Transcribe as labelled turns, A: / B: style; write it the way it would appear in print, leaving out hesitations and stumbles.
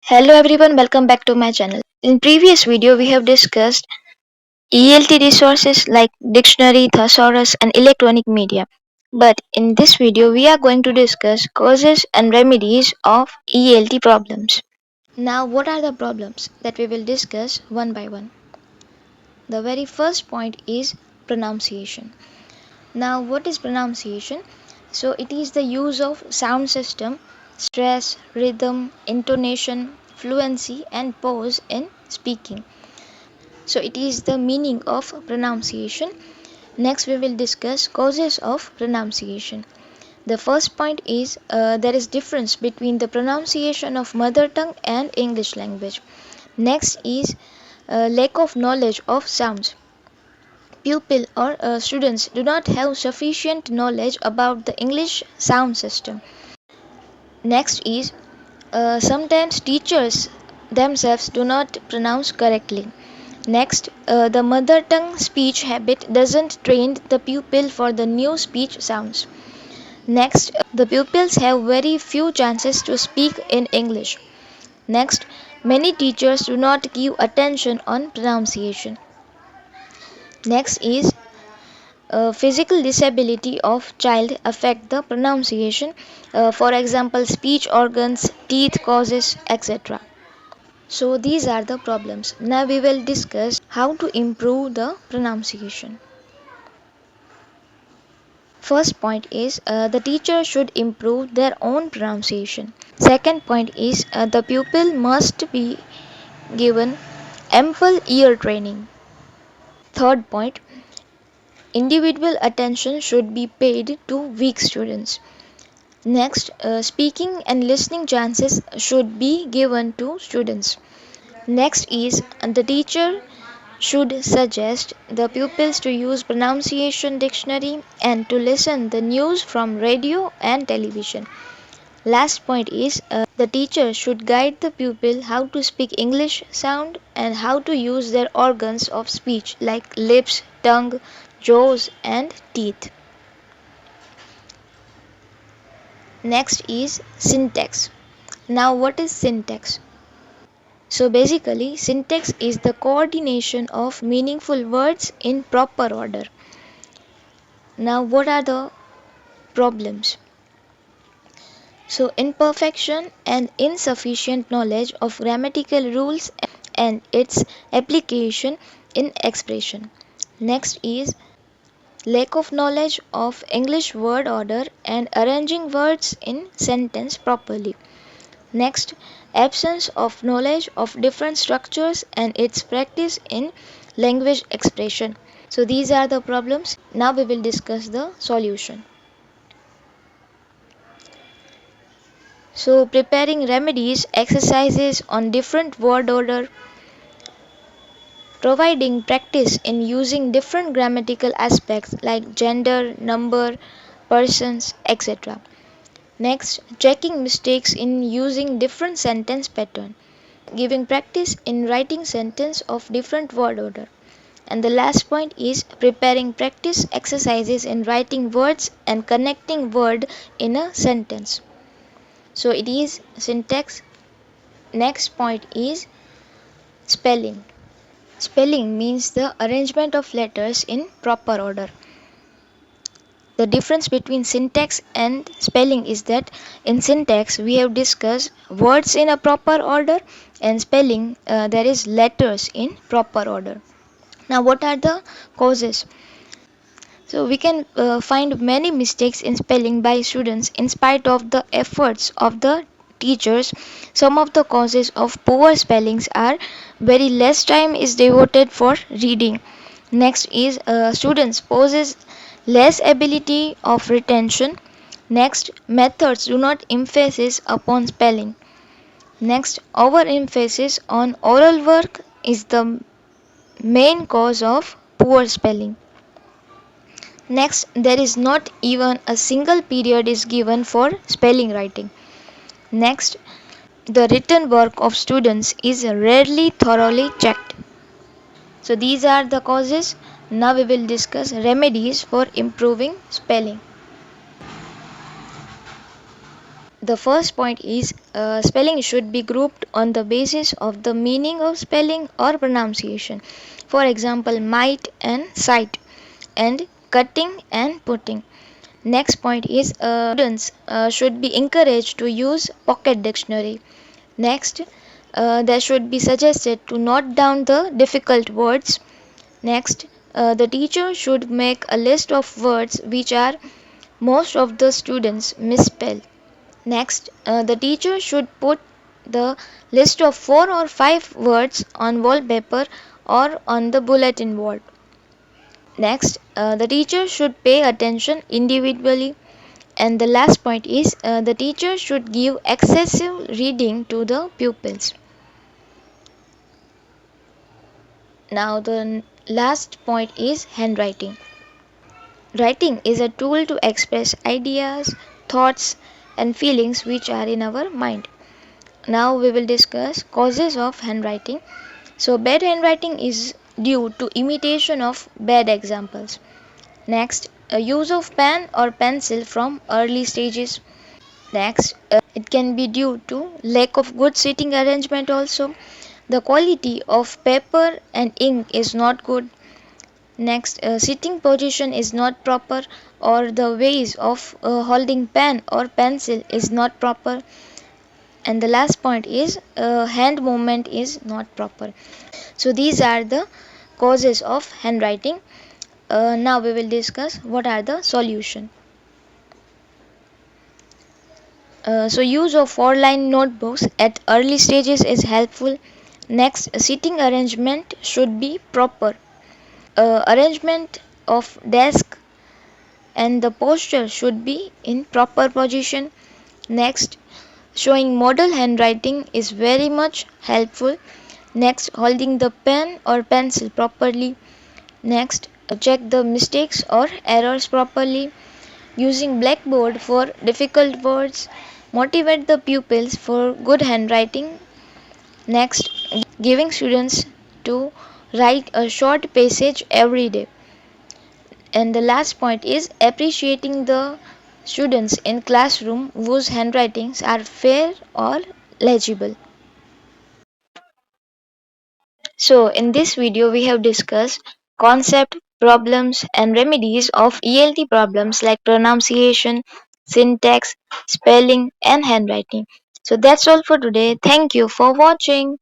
A: Hello everyone, welcome back to my channel. In previous video we have discussed ELT resources like dictionary, thesaurus and electronic media. But in this video we are going to discuss causes and remedies of ELT problems. Now what are the problems that we will discuss one by one? The very first point is pronunciation. Now what is pronunciation? So it is the use of sound system, stress, rhythm, intonation, fluency and pause in speaking. So it is the meaning of pronunciation. Next we will discuss causes of pronunciation. The first point is there is difference between the pronunciation of mother tongue and English language. Next is lack of knowledge of sounds. Pupil or students do not have sufficient knowledge about the English sound system. Next is sometimes teachers themselves do not pronounce correctly. Next, the mother tongue speech habit doesn't train the pupil for the new speech sounds. Next, the pupils have very few chances to speak in English. Next, many teachers do not give attention on pronunciation. Next is physical disability of child affect the pronunciation. For example, speech organs, teeth causes, etc. So these are the problems. Now we will discuss how to improve the pronunciation. First point is the teacher should improve their own pronunciation. Second point is the pupil must be given ample ear training. Third point, individual attention should be paid to weak students. Next, speaking and listening chances should be given to students. Next is the teacher should suggest the pupils to use pronunciation dictionary and to listen the news from radio and television. Last point is the teacher should guide the pupil how to speak English sound and how to use their organs of speech like lips, tongue, jaws and teeth. Next is syntax. Now what is syntax? So basically syntax is the coordination of meaningful words in proper order. Now what are the problems? So imperfection and insufficient knowledge of grammatical rules and its application in expression. Next is lack of knowledge of English word order and arranging words in sentence properly. Next, absence of knowledge of different structures and its practice in language expression. So these are the problems. Now we will discuss the solution. So preparing remedies, exercises on different word order, providing practice in using different grammatical aspects like gender, number, persons, etc. Next, checking mistakes in using different sentence pattern, giving practice in writing sentence of different word order. And the last point is preparing practice exercises in writing words and connecting word in a sentence. So it is syntax. Next point is spelling. Spelling means the arrangement of letters in proper order. The difference between syntax and spelling is that in syntax we have discussed words in a proper order, and spelling there is letters in proper order. Now what are the causes? So we can find many mistakes in spelling by students in spite of the efforts of the teachers. Some of the causes of poor spellings are very less time is devoted for reading. Next is students possess less ability of retention. Next, methods do not emphasis upon spelling. Next, overemphasis on oral work is the main cause of poor spelling. Next, there is not even a single period is given for spelling writing. Next, the written work of students is rarely thoroughly checked. So these are the causes. Now we will discuss remedies for improving spelling. The first point is spelling should be grouped on the basis of the meaning of spelling or pronunciation. For example, might and sight, and cutting and putting. Next point is students should be encouraged to use pocket dictionary. Next, they should be suggested to note down the difficult words. Next, the teacher should make a list of words which are most of the students misspell. Next, the teacher should put the list of 4 or 5 words on wallpaper or on the bulletin board. Next, the teacher should pay attention individually. And the last point is the teacher should give excessive reading to the pupils. Now, the last point is handwriting. Writing is a tool to express ideas, thoughts, and feelings which are in our mind. Now, we will discuss causes of handwriting. So, bad handwriting is due to imitation of bad examples. Next, a use of pen or pencil from early stages. Next, it can be due to lack of good sitting arrangement also. The quality of paper and ink is not good. Next, sitting position is not proper, or the ways of holding pen or pencil is not proper. And the last point is hand movement is not proper. So these are the causes of handwriting. Now we will discuss what are the solution. So use of 4-line notebooks at early stages is helpful. Next, seating arrangement should be proper. Arrangement of desk and the posture should be in proper position. Next, showing model handwriting is very much helpful. Next, holding the pen or pencil properly. Next, check the mistakes or errors properly. Using blackboard for difficult words. Motivate the pupils for good handwriting. Next, giving students to write a short passage every day. And the last point is appreciating the students in classroom whose handwritings are fair or legible. So in this video we have discussed concept, problems and remedies of ELT problems like pronunciation, syntax, spelling and handwriting. So that's all for today. Thank you for watching.